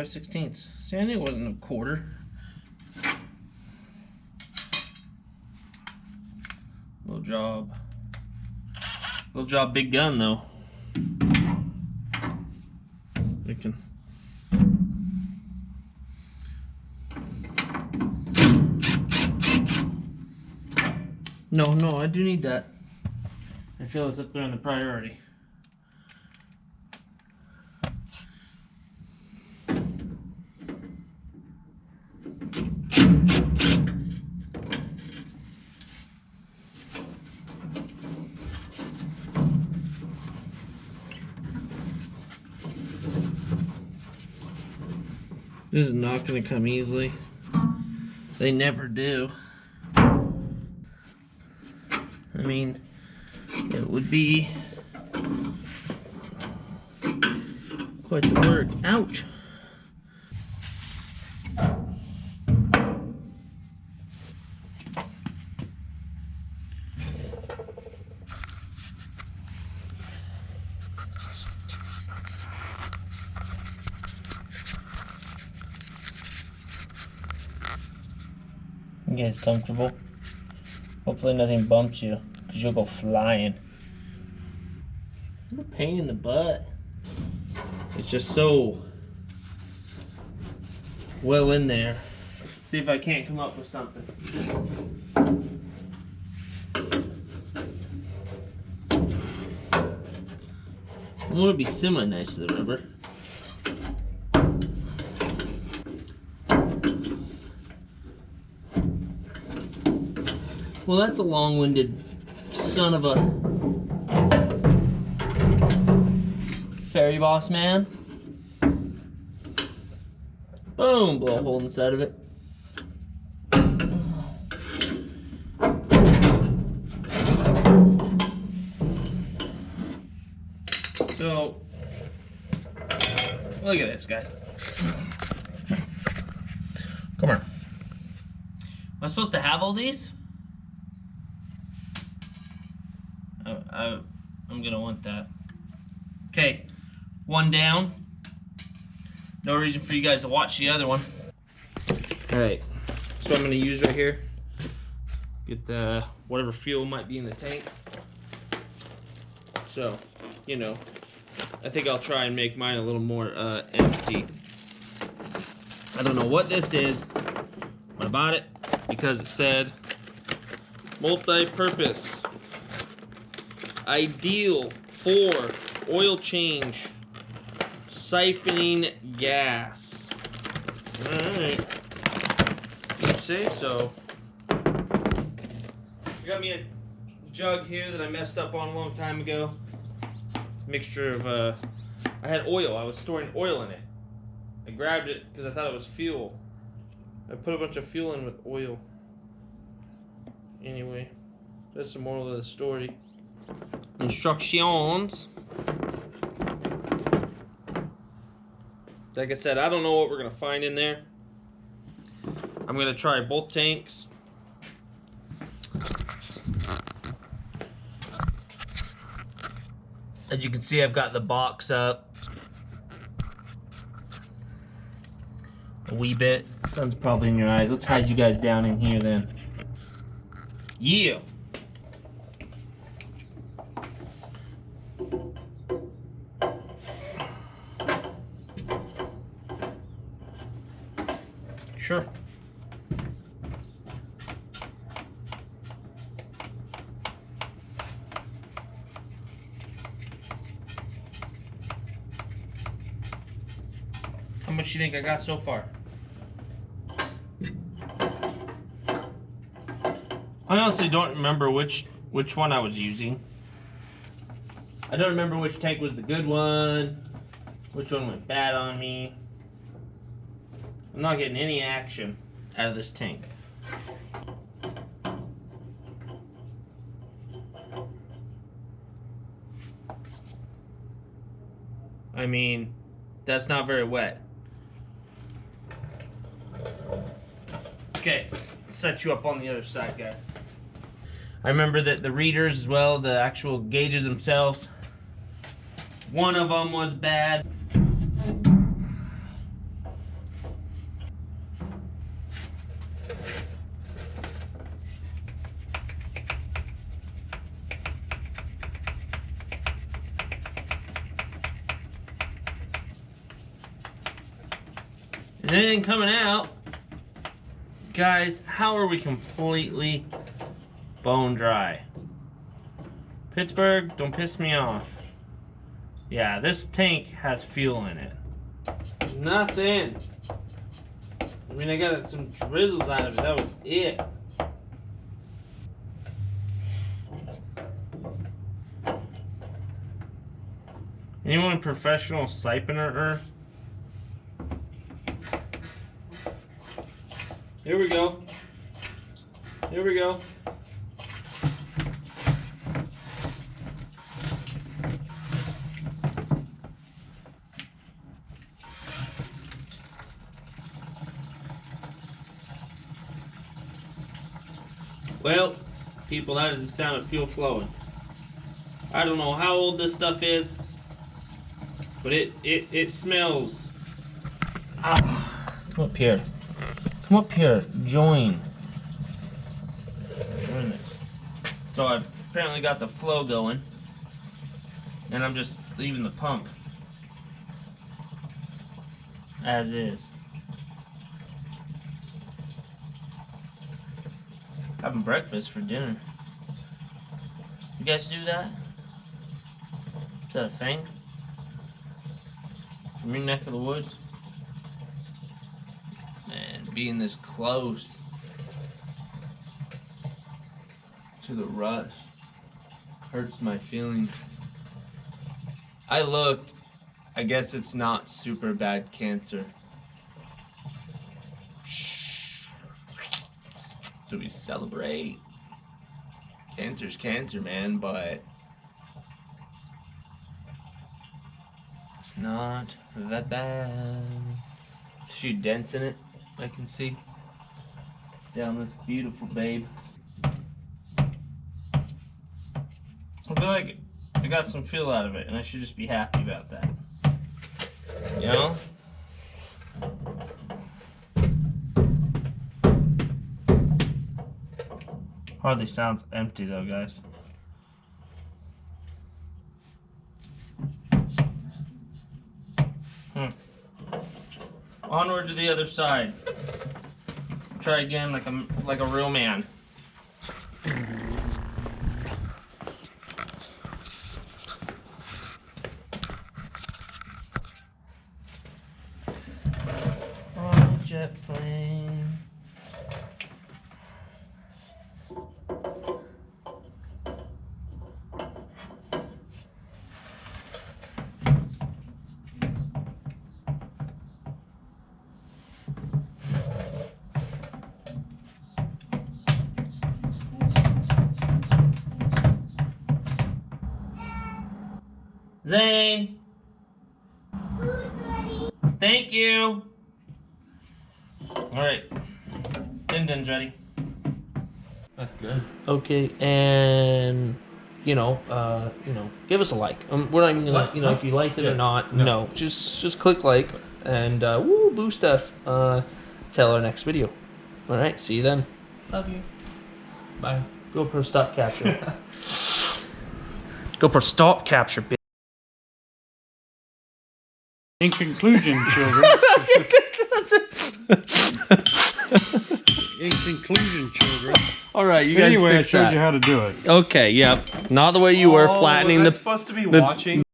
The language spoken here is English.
5/16. See, I knew it wasn't a quarter. Little job. Little job, big gun though. We can. No, I do need that. I feel it's up there on the priority. This is not going to come easily. They never do. I mean, it would be quite the work. Ouch! You guys comfortable? Hopefully nothing bumps you, because you'll go flying. What a pain in the butt. It's just so well in there. See if I can't come up with something. I want to be semi-nice to the rubber. Well, that's a long-winded son of a fairy boss man. Boom! Blow a hole inside of it. So, look at this, guys. Come on. Am I supposed to have all these? I'm gonna want that. Okay, one down. No reason for you guys to watch the other one. Alright, so I'm gonna use right here. Get the whatever fuel might be in the tanks. So, you know, I think I'll try and make mine a little more empty. I don't know what this is, but I bought it because it said multi-purpose. Ideal for oil change, siphoning gas. Alright. You say so. I got me a jug here that I messed up on a long time ago. Mixture of, I had oil. I was storing oil in it. I grabbed it because I thought it was fuel. I put a bunch of fuel in with oil. Anyway, that's the moral of the story. Instructions. Like I said, I don't know what we're gonna find in there. I'm gonna try both tanks. As you can see, I've got the box up a wee bit. The sun's probably in your eyes. Let's hide you guys down in here then. Yeah. Sure. How much do you think I got so far? I honestly don't remember which one I was using. I don't remember which tank was the good one, which one went bad on me. I'm not getting any action out of this tank. I mean, that's not very wet. Okay, let's set you up on the other side, guys. I remember that the readers as well, the actual gauges themselves, one of them was bad. Is anything coming out? Guys, how are we completely bone dry? Pittsburgh, don't piss me off. Yeah, this tank has fuel in it. Nothing. I mean, I got some drizzles out of it. That was it. Anyone professional Siphoner? Here we go. Here we go. Well, people, that is the sound of fuel flowing. I don't know how old this stuff is, but it smells. Ah, come up here. Come up here. Join. Join this. So I've apparently got the flow going, and I'm just leaving the pump as is. Having breakfast for dinner. You guys do that? Is that a thing? From your neck of the woods? Man, being this close to the rush hurts my feelings. I looked. I guess it's not super bad cancer. Do we celebrate? Cancer's cancer, man, but it's not that bad. There's a few dents in it, I can see. Down this beautiful babe. I feel like I got some feel out of it, and I should just be happy about that. You know? Hardly sounds empty though, guys. Onward to the other side. Try again like a real man. On a jet plane. Zane! Thank you! Alright. Din's ready. That's good. Okay, and give us a like. We're not even gonna, if you liked it or not. No, just click like and boost us till our next video. All right, see you then. Love you. Bye. GoPro stop capture. GoPro stop capture. In conclusion, children. In conclusion, children. All right, you guys. Anyway, I fix showed that. you how to do it. Okay, yep. Not the way you were flattening was I the. supposed to be watching?